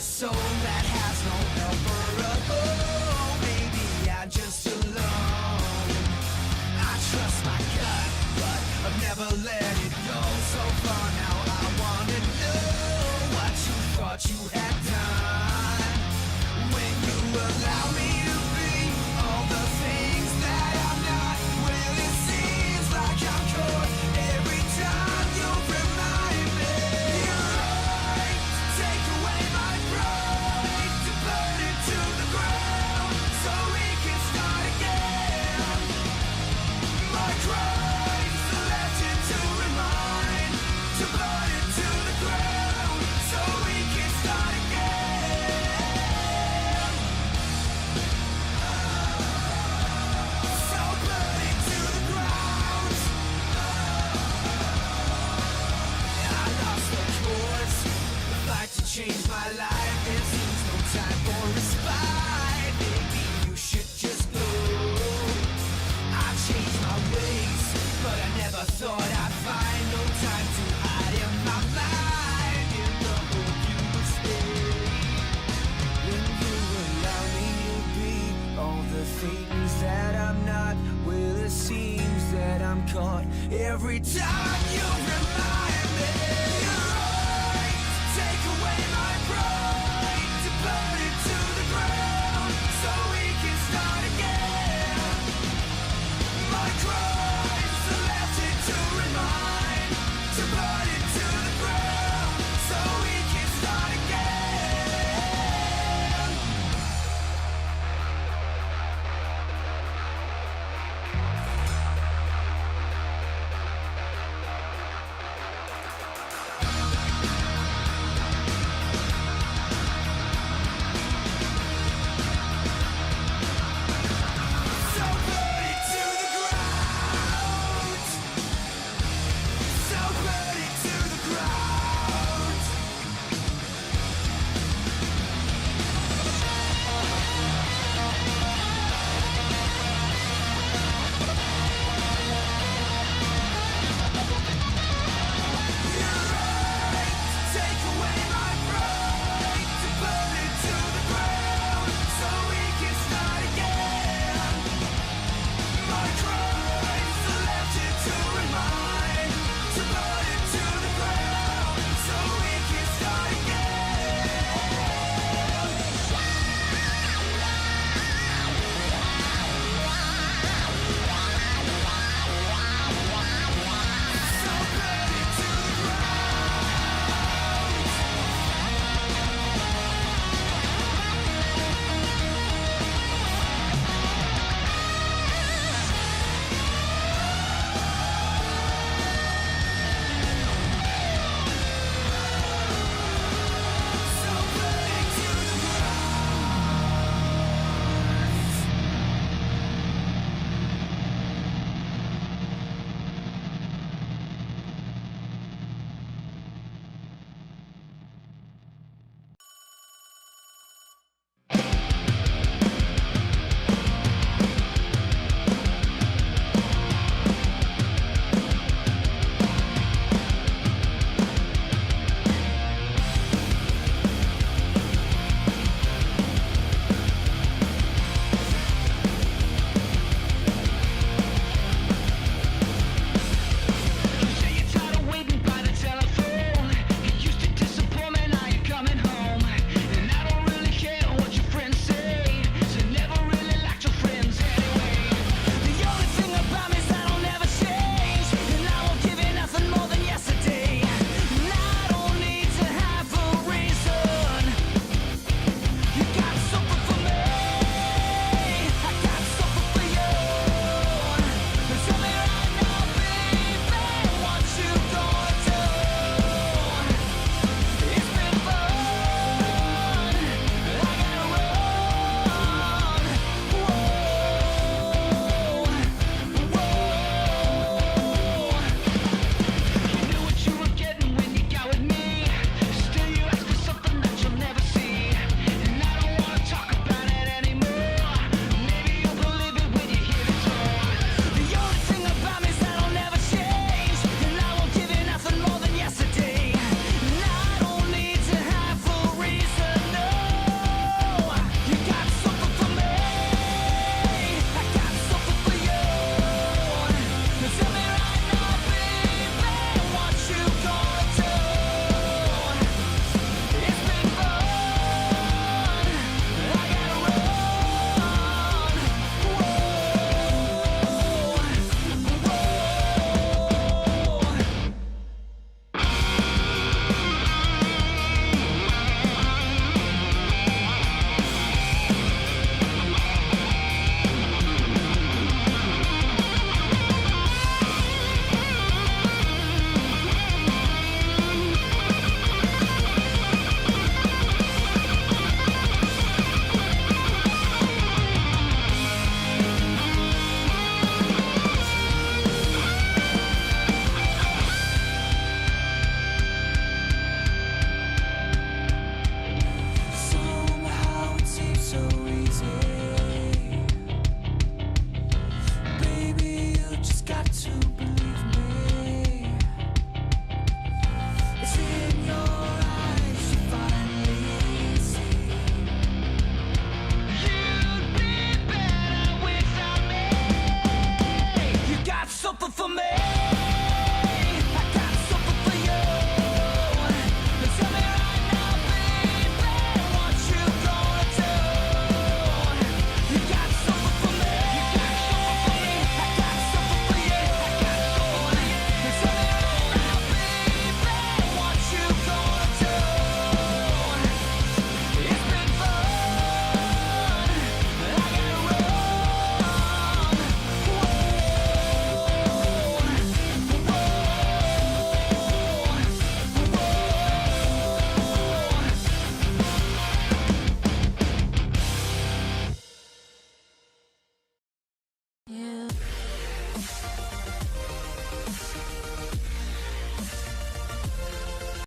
this soul that has no helper at home. Maybe I'm just alone. I trust my gut, but I've never let it go. So far now I wanna know what you thought you had done when you allow me to be all the things that I'm not. Well, it seems like I'm caught every time you remind me. You're right, take away my pride, to burn it to the ground so we can start again. My crime's a legend to remind, to burn it to the ground so we can start again. So burn it to the ground. I lost the course, I'd like to change my life. There seems no time for respite. Maybe you should just go. I've changed my ways, but I never thought I'd find no time to hide in my mind. In the hope you would stay when you allow me to be all the things that I'm not. Well, it seems that I'm caught every time you